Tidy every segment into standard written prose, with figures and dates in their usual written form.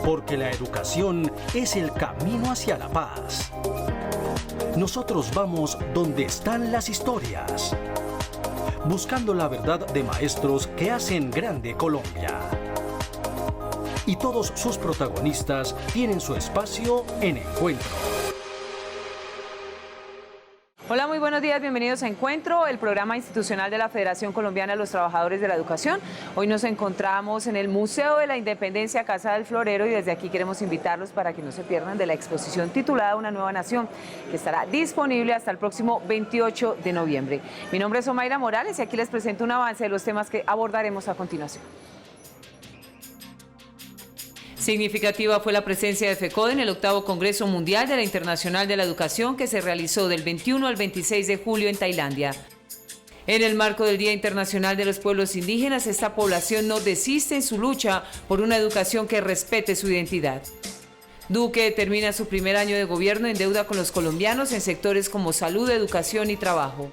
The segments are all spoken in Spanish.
Porque la educación es el camino hacia la paz. Nosotros vamos donde están las historias, buscando la verdad de maestros que hacen grande Colombia. Y todos sus protagonistas tienen su espacio en Encuentro. Hola, muy buenos días, bienvenidos a Encuentro, el programa institucional de la Federación Colombiana de los Trabajadores de la Educación. Hoy nos encontramos en el Museo de la Independencia, Casa del Florero, y desde aquí queremos invitarlos para que no se pierdan de la exposición titulada Una Nueva Nación, que estará disponible hasta el próximo 28 de noviembre. Mi nombre es Omaira Morales y aquí les presento un avance de los temas que abordaremos a continuación. Significativa fue la presencia de FECODE en el 8º Congreso Mundial de la Internacional de la Educación que se realizó del 21 al 26 de julio en Tailandia. En el marco del Día Internacional de los Pueblos Indígenas, esta población no desiste en su lucha por una educación que respete su identidad. Duque termina su primer año de gobierno en deuda con los colombianos en sectores como salud, educación y trabajo.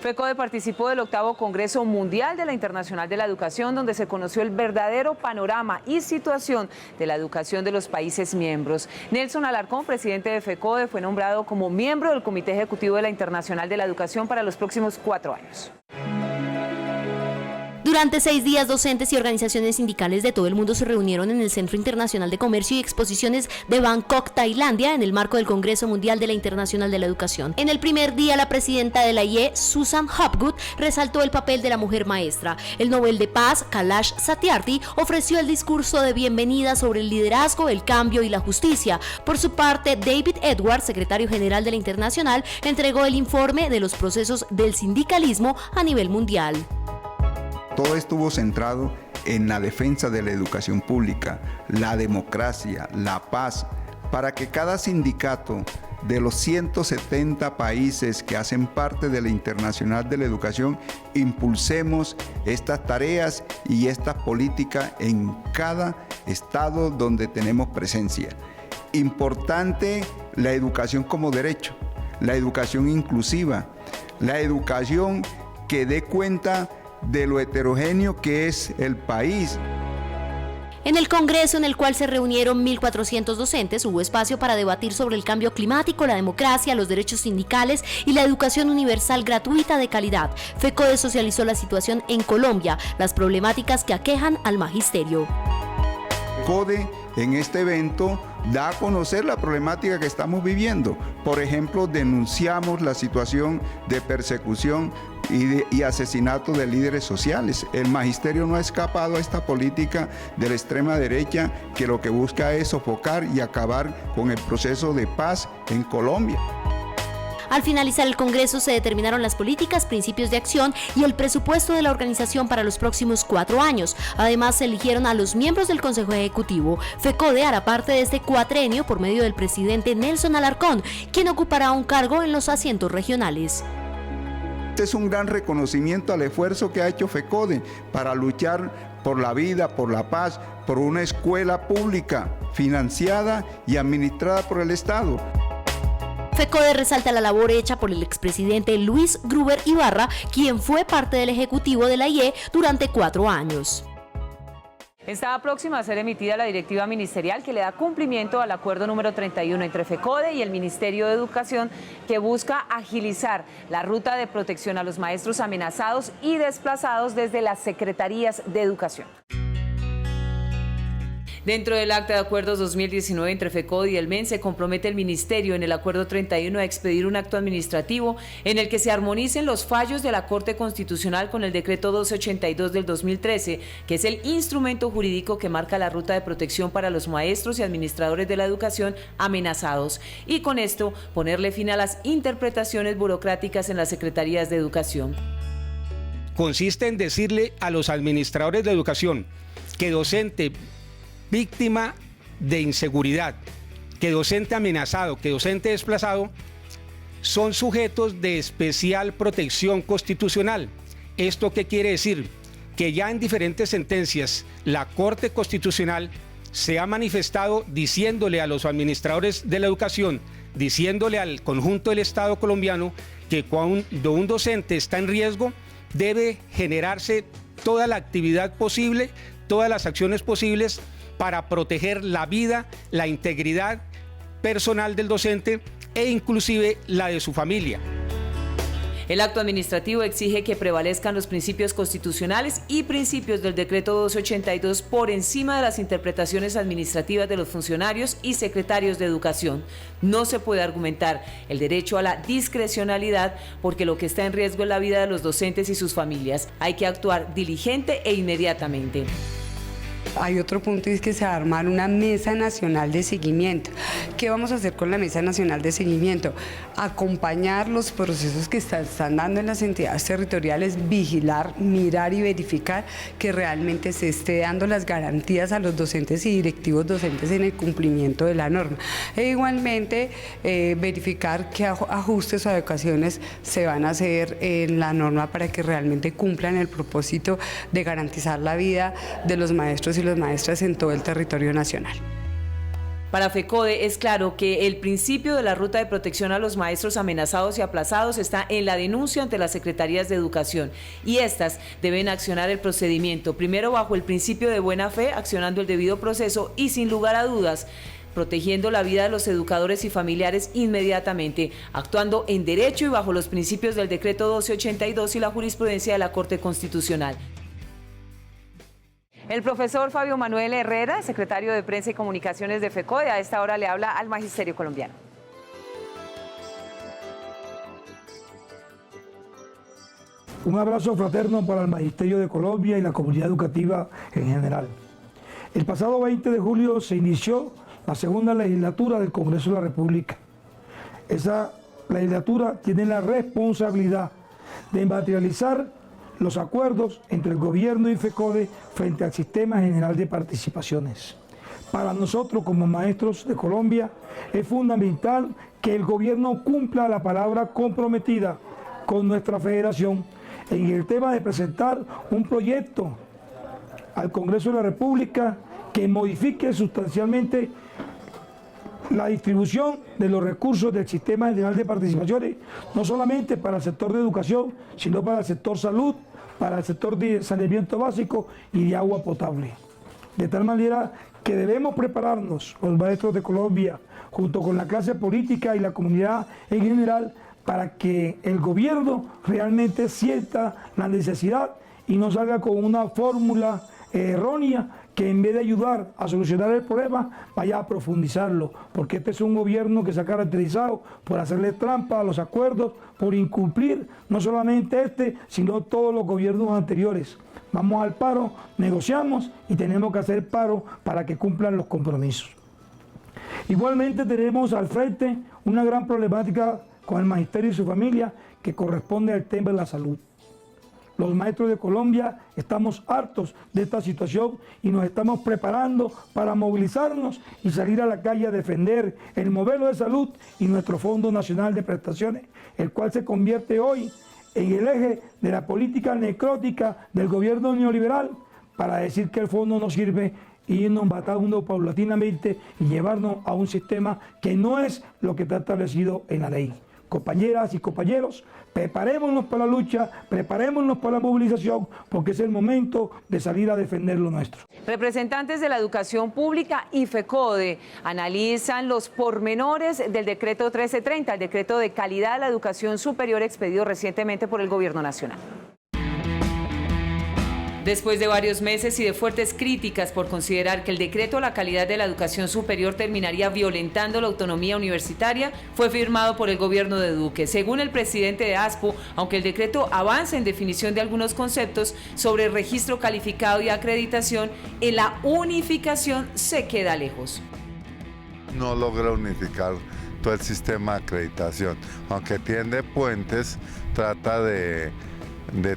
FECODE participó del 8º Congreso Mundial de la Internacional de la Educación, donde se conoció el verdadero panorama y situación de la educación de los países miembros. Nelson Alarcón, presidente de FECODE, fue nombrado como miembro del Comité Ejecutivo de la Internacional de la Educación para los próximos 4 años. Durante 6 días, docentes y organizaciones sindicales de todo el mundo se reunieron en el Centro Internacional de Comercio y Exposiciones de Bangkok, Tailandia, en el marco del Congreso Mundial de la Internacional de la Educación. En el primer día, la presidenta de la IE, Susan Hopgood, resaltó el papel de la mujer maestra. El Nobel de Paz, Kailash Satyarthi, ofreció el discurso de bienvenida sobre el liderazgo, el cambio y la justicia. Por su parte, David Edwards, secretario general de la Internacional, entregó el informe de los procesos del sindicalismo a nivel mundial. Todo estuvo centrado en la defensa de la educación pública, la democracia, la paz, para que cada sindicato de los 170 países que hacen parte de la Internacional de la Educación impulsemos estas tareas y estas políticas en cada estado donde tenemos presencia. Importante la educación como derecho, la educación inclusiva, la educación que dé cuenta de lo heterogéneo que es el país. En el congreso, en el cual se reunieron 1.400 docentes, hubo espacio para debatir sobre el cambio climático, la democracia, los derechos sindicales y la educación universal gratuita de calidad. FECODE socializó la situación en Colombia, las problemáticas que aquejan al magisterio. FECODE en este evento da a conocer la problemática que estamos viviendo. Por ejemplo, denunciamos la situación de persecución y asesinato de líderes sociales. El magisterio no ha escapado a esta política de la extrema derecha que lo que busca es sofocar y acabar con el proceso de paz en Colombia. Al finalizar el Congreso se determinaron las políticas, principios de acción y el presupuesto de la organización para los próximos 4 años. Además, se eligieron a los miembros del Consejo Ejecutivo. FECODE hará parte de este cuatrenio por medio del presidente Nelson Alarcón, quien ocupará un cargo en los asientos regionales. Este es un gran reconocimiento al esfuerzo que ha hecho FECODE para luchar por la vida, por la paz, por una escuela pública financiada y administrada por el Estado. FECODE resalta la labor hecha por el expresidente Luis Gruber Ibarra, quien fue parte del Ejecutivo de la IE durante 4 años. Está próxima a ser emitida la directiva ministerial que le da cumplimiento al acuerdo número 31 entre FECODE y el Ministerio de Educación, que busca agilizar la ruta de protección a los maestros amenazados y desplazados desde las secretarías de educación. Dentro del Acta de Acuerdos 2019 entre FECODE y el MEN se compromete el Ministerio en el Acuerdo 31 a expedir un acto administrativo en el que se armonicen los fallos de la Corte Constitucional con el Decreto 1282 del 2013, que es el instrumento jurídico que marca la ruta de protección para los maestros y administradores de la educación amenazados, y con esto ponerle fin a las interpretaciones burocráticas en las secretarías de educación. Consiste en decirle a los administradores de educación que docente víctima de inseguridad, que docente amenazado, que docente desplazado, son sujetos de especial protección constitucional. ¿Esto qué quiere decir? Que ya en diferentes sentencias la Corte Constitucional se ha manifestado diciéndole a los administradores de la educación, diciéndole al conjunto del Estado colombiano que cuando un docente está en riesgo debe generarse toda la actividad posible, todas las acciones posibles para proteger la vida, la integridad personal del docente e inclusive la de su familia. El acto administrativo exige que prevalezcan los principios constitucionales y principios del decreto 1282 por encima de las interpretaciones administrativas de los funcionarios y secretarios de educación. No se puede argumentar el derecho a la discrecionalidad porque lo que está en riesgo es la vida de los docentes y sus familias. Hay que actuar diligente e inmediatamente. Hay otro punto y es que se va a armar una mesa nacional de seguimiento. ¿Qué vamos a hacer con la mesa nacional de seguimiento? Acompañar los procesos que están dando en las entidades territoriales, vigilar, mirar y verificar que realmente se esté dando las garantías a los docentes y directivos docentes en el cumplimiento de la norma. E igualmente verificar qué ajustes o adecuaciones se van a hacer en la norma para que realmente cumplan el propósito de garantizar la vida de los maestros y las maestras en todo el territorio nacional. Para FECODE es claro que el principio de la ruta de protección a los maestros amenazados y aplazados está en la denuncia ante las secretarías de educación y estas deben accionar el procedimiento, primero bajo el principio de buena fe, accionando el debido proceso y sin lugar a dudas, protegiendo la vida de los educadores y familiares inmediatamente, actuando en derecho y bajo los principios del decreto 1282 y la jurisprudencia de la Corte Constitucional. El profesor Fabio Manuel Herrera, secretario de Prensa y Comunicaciones de FECODE, a esta hora le habla al Magisterio Colombiano. Un abrazo fraterno para el Magisterio de Colombia y la comunidad educativa en general. El pasado 20 de julio se inició la segunda legislatura del Congreso de la República. Esa legislatura tiene la responsabilidad de materializar los acuerdos entre el gobierno y FECODE frente al Sistema General de Participaciones. Para nosotros como maestros de Colombia es fundamental que el gobierno cumpla la palabra comprometida con nuestra federación en el tema de presentar un proyecto al Congreso de la República que modifique sustancialmente la distribución de los recursos del Sistema General de Participaciones, no solamente para el sector de educación, sino para el sector salud, para el sector de saneamiento básico y de agua potable. De tal manera que debemos prepararnos, los maestros de Colombia, junto con la clase política y la comunidad en general, para que el gobierno realmente sienta la necesidad y no salga con una fórmula errónea que en vez de ayudar a solucionar el problema, vaya a profundizarlo, porque este es un gobierno que se ha caracterizado por hacerle trampa a los acuerdos, por incumplir no solamente este, sino todos los gobiernos anteriores. Vamos al paro, negociamos y tenemos que hacer paro para que cumplan los compromisos. Igualmente tenemos al frente una gran problemática con el magisterio y su familia que corresponde al tema de la salud. Los maestros de Colombia estamos hartos de esta situación y nos estamos preparando para movilizarnos y salir a la calle a defender el modelo de salud y nuestro Fondo Nacional de Prestaciones, el cual se convierte hoy en el eje de la política necrótica del gobierno neoliberal para decir que el fondo no sirve y irnos matando paulatinamente y llevarnos a un sistema que no es lo que está establecido en la ley. Compañeras y compañeros, preparémonos para la lucha, preparémonos para la movilización, porque es el momento de salir a defender lo nuestro. Representantes de la educación pública y FECODE analizan los pormenores del decreto 1330, el decreto de calidad de la educación superior expedido recientemente por el Gobierno Nacional. Después de varios meses y de fuertes críticas por considerar que el decreto a la calidad de la educación superior terminaría violentando la autonomía universitaria, fue firmado por el gobierno de Duque. Según el presidente de ASPU, aunque el decreto avanza en definición de algunos conceptos sobre registro calificado y acreditación, en la unificación se queda lejos. No logra unificar todo el sistema de acreditación, aunque tiende puentes, trata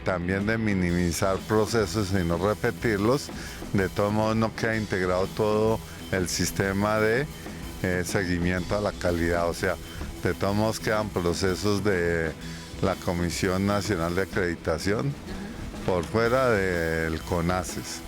también de minimizar procesos y no repetirlos. De todos modos no queda integrado todo el sistema de seguimiento a la calidad, o sea, de todos modos quedan procesos de la Comisión Nacional de Acreditación por fuera del CONACES.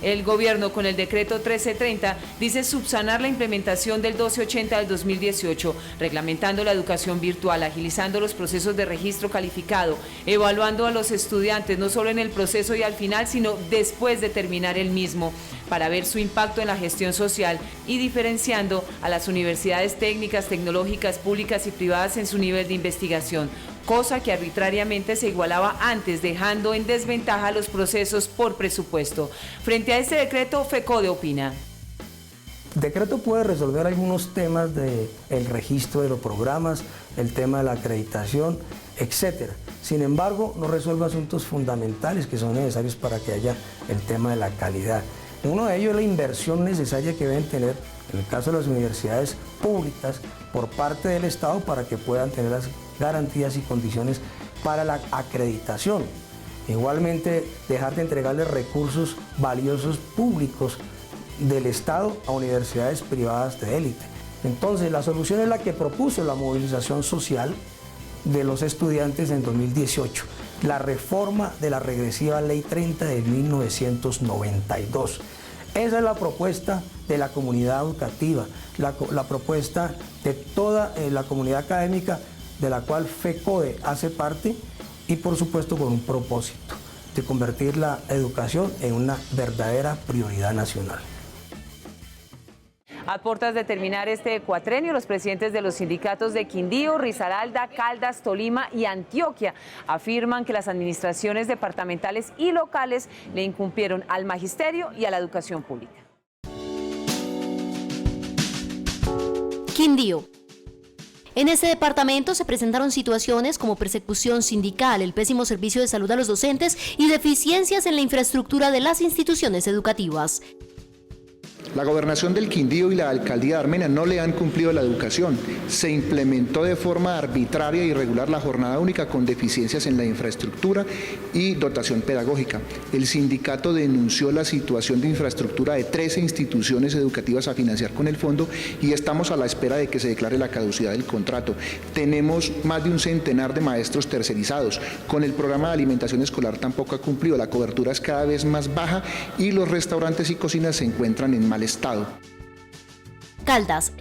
El gobierno, con el decreto 1330, dice subsanar la implementación del 1280 del 2018, reglamentando la educación virtual, agilizando los procesos de registro calificado, evaluando a los estudiantes no solo en el proceso y al final, sino después de terminar el mismo, para ver su impacto en la gestión social y diferenciando a las universidades técnicas, tecnológicas, públicas y privadas en su nivel de investigación, cosa que arbitrariamente se igualaba antes, dejando en desventaja los procesos por presupuesto. Frente a este decreto, FECODE opina. El decreto puede resolver algunos temas del registro de los programas, el tema de la acreditación, etc. Sin embargo, no resuelve asuntos fundamentales que son necesarios para que haya el tema de la calidad. Uno de ellos es la inversión necesaria que deben tener, en el caso de las universidades públicas, por parte del Estado para que puedan tener las garantías y condiciones para la acreditación. Igualmente, dejar de entregarles recursos valiosos públicos del Estado a universidades privadas de élite. Entonces, la solución es la que propuso la movilización social de los estudiantes en 2018, la reforma de la regresiva Ley 30 de 1992. Esa es la propuesta de la comunidad educativa, la propuesta de toda la comunidad académica de la cual FECODE hace parte y por supuesto con un propósito de convertir la educación en una verdadera prioridad nacional. A puertas de terminar este cuatrenio, los presidentes de los sindicatos de Quindío, Risaralda, Caldas, Tolima y Antioquia afirman que las administraciones departamentales y locales le incumplieron al magisterio y a la educación pública. Quindío. En este departamento se presentaron situaciones como persecución sindical, el pésimo servicio de salud a los docentes y deficiencias en la infraestructura de las instituciones educativas. La gobernación del Quindío y la alcaldía de Armenia no le han cumplido la educación. Se implementó de forma arbitraria e irregular la jornada única con deficiencias en la infraestructura y dotación pedagógica. El sindicato denunció la situación de infraestructura de 13 instituciones educativas a financiar con el fondo y estamos a la espera de que se declare la caducidad del contrato. Tenemos más de un centenar de maestros tercerizados. Con el programa de alimentación escolar tampoco ha cumplido. La cobertura es cada vez más baja y los restaurantes y cocinas se encuentran en mal estado. Caldas.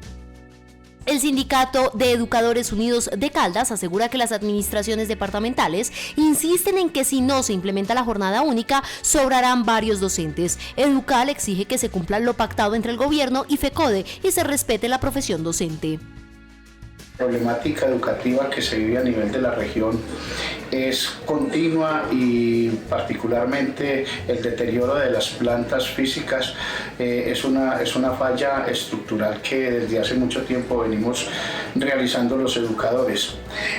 El Sindicato de Educadores Unidos de Caldas asegura que las administraciones departamentales insisten en que si no se implementa la jornada única, sobrarán varios docentes. Educal exige que se cumpla lo pactado entre el gobierno y FECODE y se respete la profesión docente. La problemática educativa que se vive a nivel de la región es continua y particularmente el deterioro de las plantas físicas es una falla estructural que desde hace mucho tiempo venimos realizando los educadores.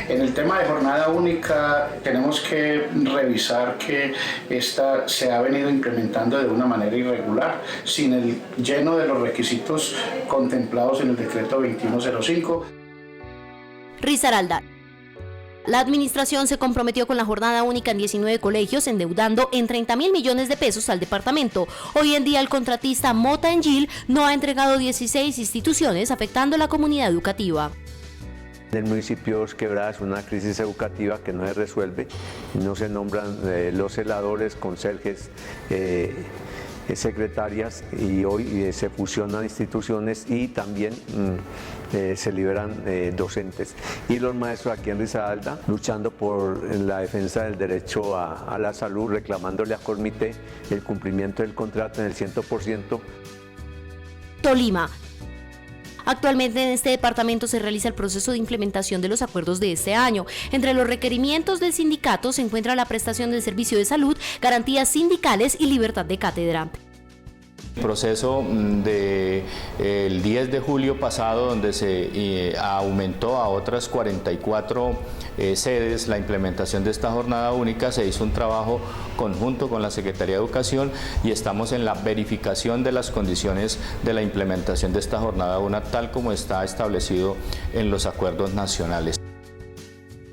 En el tema de jornada única tenemos que revisar que esta se ha venido implementando de una manera irregular, sin el lleno de los requisitos contemplados en el decreto 2105. Risaralda. La administración se comprometió con la jornada única en 19 colegios, endeudando en 30.000 millones de pesos al departamento. Hoy en día el contratista Mota Engil no ha entregado 16 instituciones, afectando a la comunidad educativa. En el municipio de Quebrada es una crisis educativa que no se resuelve, no se nombran los celadores, conserjes, secretarias y hoy se fusionan instituciones y también se liberan docentes. Y los maestros aquí en Risaralda luchando por la defensa del derecho a la salud, reclamándole a Cormité el cumplimiento del contrato en el 100%. Tolima. Actualmente en este departamento se realiza el proceso de implementación de los acuerdos de este año. Entre los requerimientos del sindicato se encuentra la prestación del servicio de salud, garantías sindicales y libertad de cátedra. El proceso del 10 de julio pasado, donde se aumentó a otras 44 sedes la implementación de esta jornada única, se hizo un trabajo conjunto con la Secretaría de Educación y estamos en la verificación de las condiciones de la implementación de esta jornada única, tal como está establecido en los acuerdos nacionales.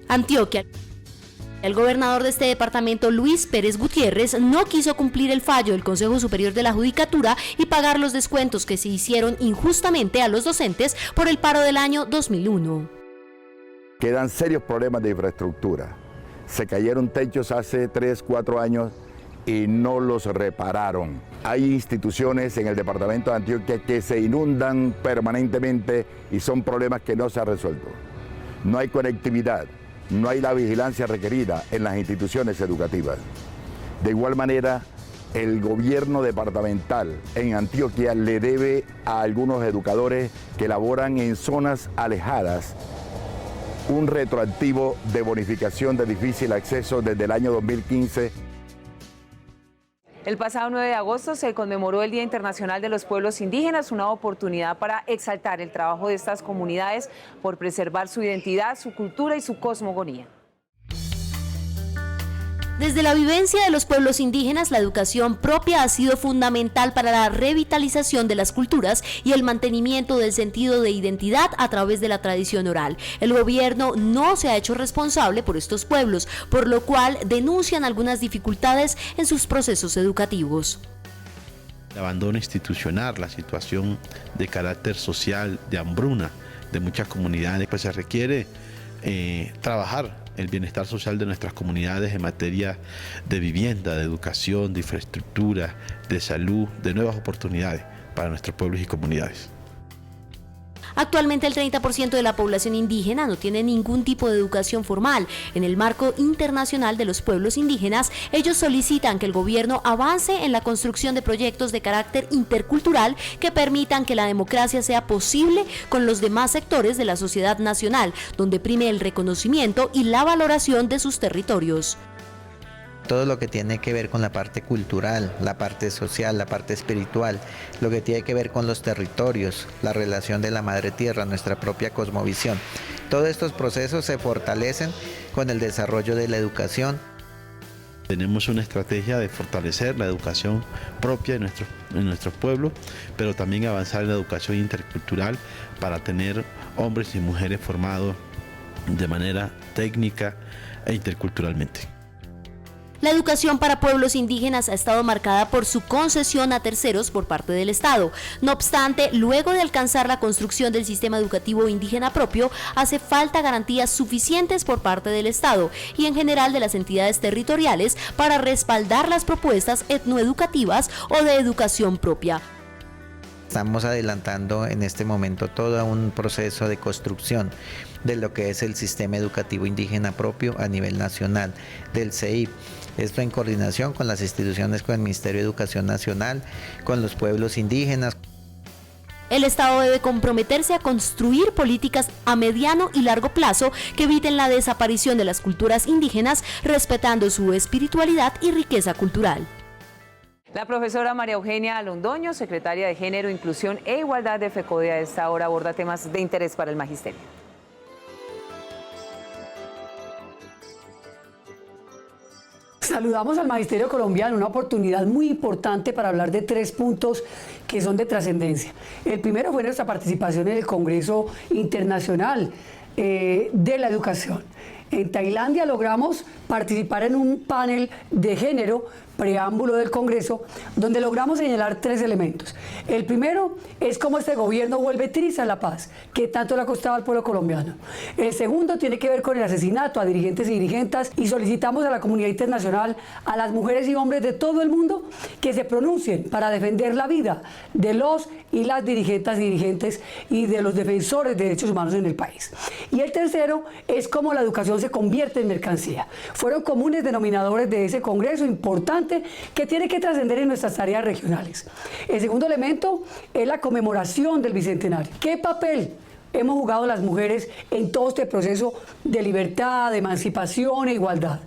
Antioquia. El gobernador de este departamento, Luis Pérez Gutiérrez, no quiso cumplir el fallo del Consejo Superior de la Judicatura y pagar los descuentos que se hicieron injustamente a los docentes por el paro del año 2001. Quedan serios problemas de infraestructura. Se cayeron techos hace 3, 4 años y no los repararon. Hay instituciones en el departamento de Antioquia que se inundan permanentemente y son problemas que no se han resuelto. No hay conectividad, no hay la vigilancia requerida en las instituciones educativas. De igual manera, el gobierno departamental en Antioquia le debe a algunos educadores que laboran en zonas alejadas un retroactivo de bonificación de difícil acceso desde el año 2015. El pasado 9 de agosto se conmemoró el Día Internacional de los Pueblos Indígenas, una oportunidad para exaltar el trabajo de estas comunidades por preservar su identidad, su cultura y su cosmogonía. Desde la vivencia de los pueblos indígenas, la educación propia ha sido fundamental para la revitalización de las culturas y el mantenimiento del sentido de identidad a través de la tradición oral. El gobierno no se ha hecho responsable por estos pueblos, por lo cual denuncian algunas dificultades en sus procesos educativos. El abandono institucional, la situación de carácter social, de hambruna de muchas comunidades, pues se requiere trabajar el bienestar social de nuestras comunidades en materia de vivienda, de educación, de infraestructura, de salud, de nuevas oportunidades para nuestros pueblos y comunidades. Actualmente el 30% de la población indígena no tiene ningún tipo de educación formal. En el marco internacional de los pueblos indígenas, ellos solicitan que el gobierno avance en la construcción de proyectos de carácter intercultural que permitan que la democracia sea posible con los demás sectores de la sociedad nacional, donde prime el reconocimiento y la valoración de sus territorios. Todo lo que tiene que ver con la parte cultural, la parte social, la parte espiritual, lo que tiene que ver con los territorios, la relación de la madre tierra, nuestra propia cosmovisión. Todos estos procesos se fortalecen con el desarrollo de la educación. Tenemos una estrategia de fortalecer la educación propia en nuestros pueblos, pero también avanzar en la educación intercultural para tener hombres y mujeres formados de manera técnica e interculturalmente. La educación para pueblos indígenas ha estado marcada por su concesión a terceros por parte del Estado. No obstante, luego de alcanzar la construcción del sistema educativo indígena propio, hace falta garantías suficientes por parte del Estado y en general de las entidades territoriales para respaldar las propuestas etnoeducativas o de educación propia. Estamos adelantando en este momento todo un proceso de construcción de lo que es el sistema educativo indígena propio a nivel nacional del CEIP. Esto en coordinación con las instituciones, con el Ministerio de Educación Nacional, con los pueblos indígenas. El Estado debe comprometerse a construir políticas a mediano y largo plazo que eviten la desaparición de las culturas indígenas, respetando su espiritualidad y riqueza cultural. La profesora María Eugenia Londoño, secretaria de Género, Inclusión e Igualdad de FECODE, a esta hora aborda temas de interés para el magisterio. Saludamos al Magisterio Colombiano, una oportunidad muy importante para hablar de 3 puntos que son de trascendencia. El primero fue nuestra participación en el Congreso Internacional de la Educación. En Tailandia logramos participar en un panel de género, preámbulo del Congreso, donde logramos señalar 3 elementos. El primero es cómo este gobierno vuelve triza la paz, que tanto le ha costado al pueblo colombiano. El segundo tiene que ver con el asesinato a dirigentes y dirigentas, y solicitamos a la comunidad internacional, a las mujeres y hombres de todo el mundo, que se pronuncien para defender la vida de los y las dirigentes y dirigentes y de los defensores de derechos humanos en el país. Y el tercero es cómo la educación se convierte en mercancía. Fueron comunes denominadores de ese congreso importante que tiene que trascender en nuestras tareas regionales. El segundo elemento es la conmemoración del Bicentenario. ¿Qué papel hemos jugado las mujeres en todo este proceso de libertad, de emancipación e igualdad?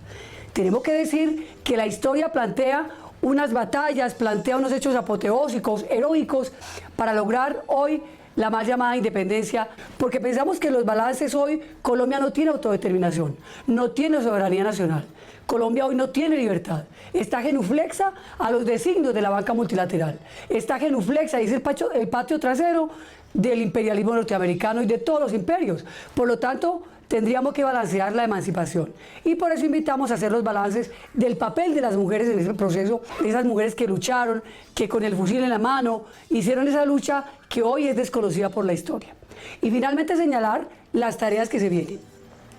Tenemos que decir que la historia plantea unas batallas, plantea unos hechos apoteósicos, heroicos, para lograr hoy la más llamada independencia, porque pensamos que los balances hoy, Colombia no tiene autodeterminación, no tiene soberanía nacional. Colombia hoy no tiene libertad, está genuflexa a los designios de la banca multilateral, está genuflexa, dice el patio trasero del imperialismo norteamericano y de todos los imperios. Por lo tanto, tendríamos que balancear la emancipación. Y por eso invitamos a hacer los balances del papel de las mujeres en ese proceso, de esas mujeres que lucharon, que con el fusil en la mano hicieron esa lucha que hoy es desconocida por la historia. Y finalmente señalar las tareas que se vienen.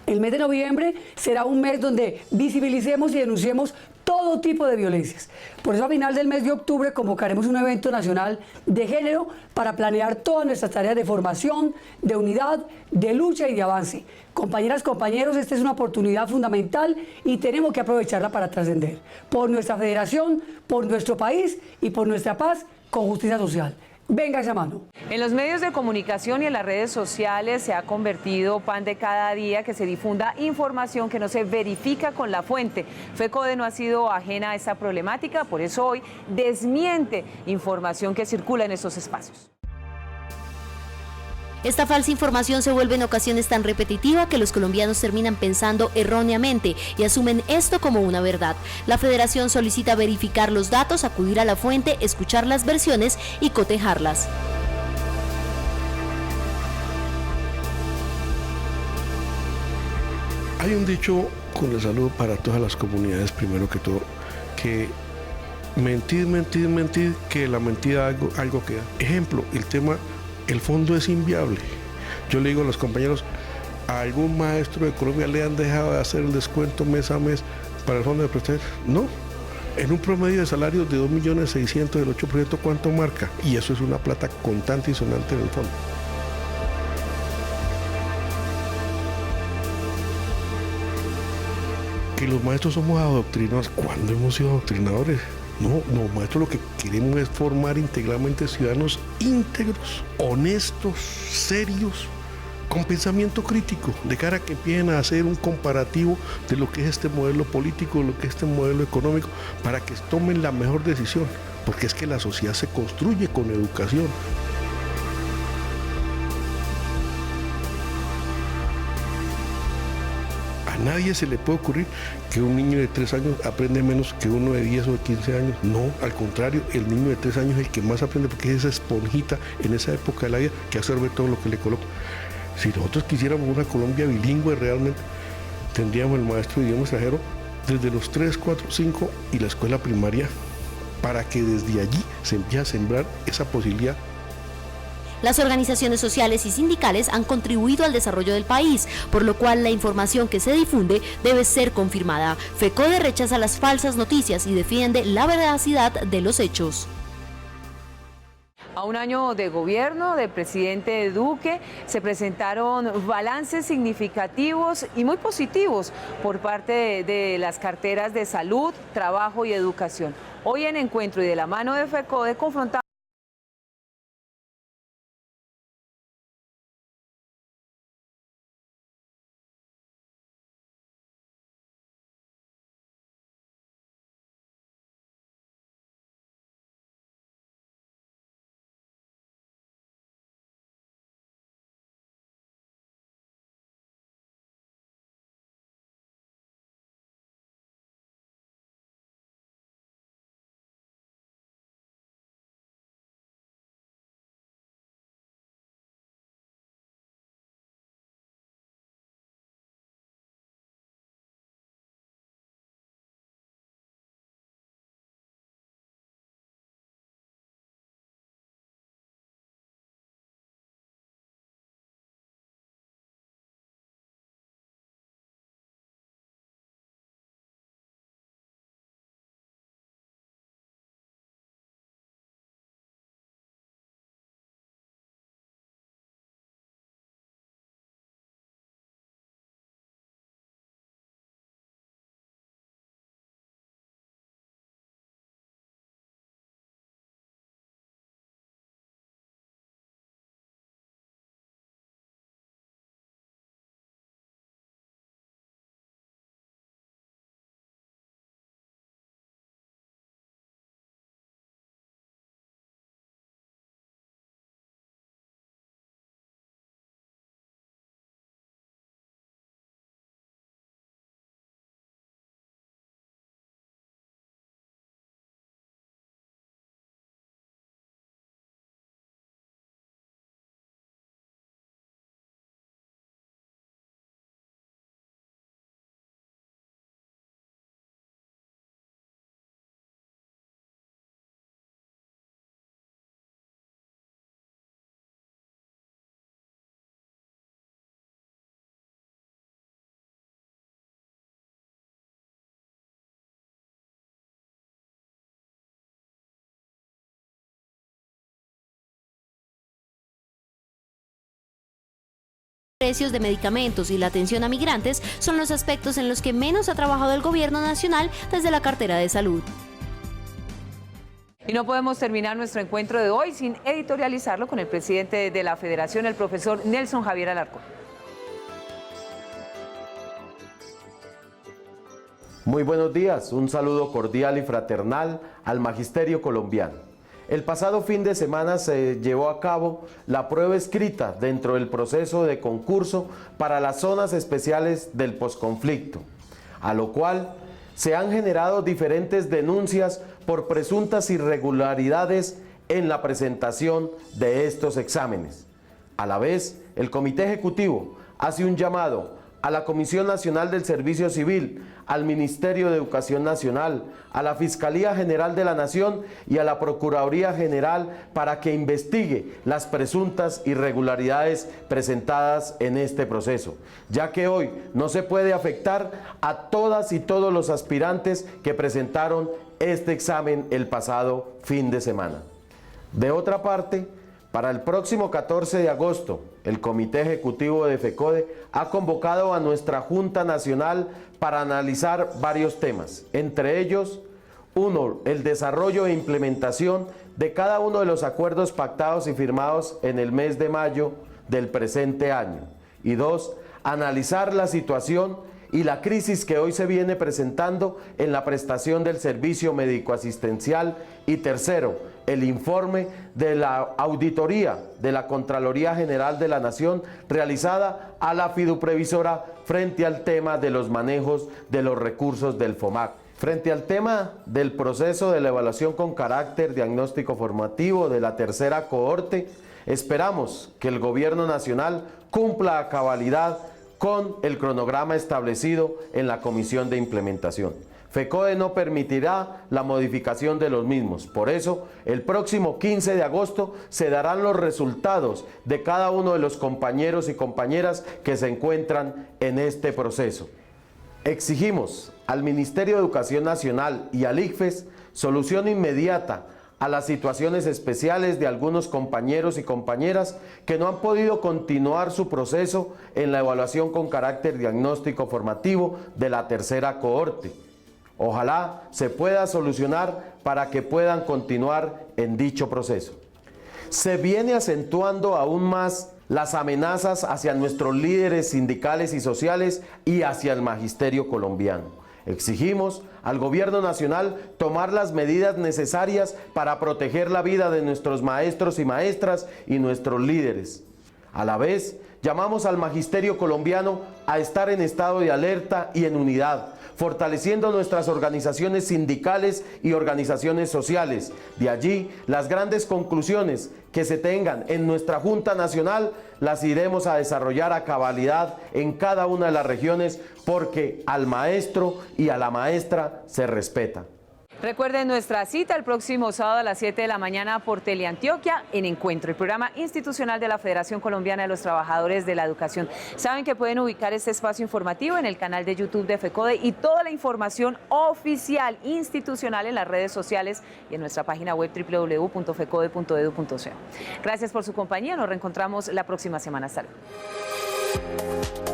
El mes de noviembre será un mes donde visibilicemos y denunciemos todo tipo de violencias. Por eso a final del mes de octubre convocaremos un evento nacional de género para planear todas nuestras tareas de formación, de unidad, de lucha y de avance. Compañeras, compañeros, esta es una oportunidad fundamental y tenemos que aprovecharla para trascender. Por nuestra federación, por nuestro país y por nuestra paz con justicia social. Venga esa mano. En los medios de comunicación y en las redes sociales se ha convertido pan de cada día que se difunda información que no se verifica con la fuente. FECODE no ha sido ajena a esta problemática, por eso hoy desmiente información que circula en estos espacios. Esta falsa información se vuelve en ocasiones tan repetitiva que los colombianos terminan pensando erróneamente y asumen esto como una verdad. La Federación solicita verificar los datos, acudir a la fuente, escuchar las versiones y cotejarlas. Hay un dicho con el saludo para todas las comunidades, primero que todo, que mentir, mentir, mentir, que la mentira algo queda. Ejemplo, el fondo es inviable. Yo le digo a los compañeros, ¿a algún maestro de Colombia le han dejado de hacer el descuento mes a mes para el fondo de prestaciones? No. En un promedio de salarios de 2.600.000 del 8%, ¿cuánto marca? Y eso es una plata contante y sonante en el fondo. Que los maestros somos adoctrinados. ¿Cuándo hemos sido adoctrinadores? No, maestros, lo que queremos es formar integralmente ciudadanos íntegros, honestos, serios, con pensamiento crítico, de cara a que empiecen a hacer un comparativo de lo que es este modelo político, de lo que es este modelo económico, para que tomen la mejor decisión, porque es que la sociedad se construye con educación. A nadie se le puede ocurrir que un niño de 3 años aprende menos que uno de 10 o de 15 años. No, al contrario, el niño de 3 años es el que más aprende porque es esa esponjita en esa época de la vida que absorbe todo lo que le coloca. Si nosotros quisiéramos una Colombia bilingüe realmente, tendríamos el maestro de idioma extranjero desde los 3, 4, 5 y la escuela primaria para que desde allí se empiece a sembrar esa posibilidad. Las organizaciones sociales y sindicales han contribuido al desarrollo del país, por lo cual la información que se difunde debe ser confirmada. FECODE rechaza las falsas noticias y defiende la veracidad de los hechos. A un año de gobierno del presidente Duque se presentaron balances significativos y muy positivos por parte de las carteras de salud, trabajo y educación. Hoy en Encuentro y de la mano de FECODE confrontamos precios de medicamentos y la atención a migrantes son los aspectos en los que menos ha trabajado el gobierno nacional desde la cartera de salud. Y no podemos terminar nuestro encuentro de hoy sin editorializarlo con el presidente de la Federación, el profesor Nelson Javier Alarcón. Muy buenos días, un saludo cordial y fraternal al Magisterio colombiano. El pasado fin de semana se llevó a cabo la prueba escrita dentro del proceso de concurso para las zonas especiales del posconflicto, a lo cual se han generado diferentes denuncias por presuntas irregularidades en la presentación de estos exámenes. A la vez, el Comité Ejecutivo hace un llamado a la Comisión Nacional del Servicio Civil, al Ministerio de Educación Nacional, a la Fiscalía General de la Nación y a la Procuraduría General para que investigue las presuntas irregularidades presentadas en este proceso, ya que hoy no se puede afectar a todas y todos los aspirantes que presentaron este examen el pasado fin de semana. De otra parte, para el próximo 14 de agosto, el Comité Ejecutivo de FECODE ha convocado a nuestra Junta Nacional para analizar varios temas, entre ellos, 1. El desarrollo e implementación de cada uno de los acuerdos pactados y firmados en el mes de mayo del presente año, y 2. Analizar la situación y la crisis que hoy se viene presentando en la prestación del servicio médico-asistencial, y 3. El informe de la auditoría de la Contraloría General de la Nación realizada a la fiduprevisora frente al tema de los manejos de los recursos del FOMAC. Frente al tema del proceso de la evaluación con carácter diagnóstico formativo de la tercera cohorte, esperamos que el Gobierno Nacional cumpla a cabalidad con el cronograma establecido en la Comisión de Implementación. FECODE no permitirá la modificación de los mismos. Por eso, el próximo 15 de agosto se darán los resultados de cada uno de los compañeros y compañeras que se encuentran en este proceso. Exigimos al Ministerio de Educación Nacional y al ICFES solución inmediata a las situaciones especiales de algunos compañeros y compañeras que no han podido continuar su proceso en la evaluación con carácter diagnóstico formativo de la tercera cohorte. Ojalá se pueda solucionar para que puedan continuar en dicho proceso. Se viene acentuando aún más las amenazas hacia nuestros líderes sindicales y sociales y hacia el magisterio colombiano. Exigimos al Gobierno Nacional tomar las medidas necesarias para proteger la vida de nuestros maestros y maestras y nuestros líderes. A la vez, llamamos al magisterio colombiano a estar en estado de alerta y en unidad, fortaleciendo nuestras organizaciones sindicales y organizaciones sociales. De allí, las grandes conclusiones que se tengan en nuestra Junta Nacional las iremos a desarrollar a cabalidad en cada una de las regiones, porque al maestro y a la maestra se respeta. Recuerden nuestra cita el próximo sábado a las 7 de la mañana por Teleantioquia en Encuentro, el programa institucional de la Federación Colombiana de los Trabajadores de la Educación. Saben que pueden ubicar este espacio informativo en el canal de YouTube de FECODE y toda la información oficial institucional en las redes sociales y en nuestra página web www.fecode.edu.co. Gracias por su compañía, nos reencontramos la próxima semana. Hasta luego.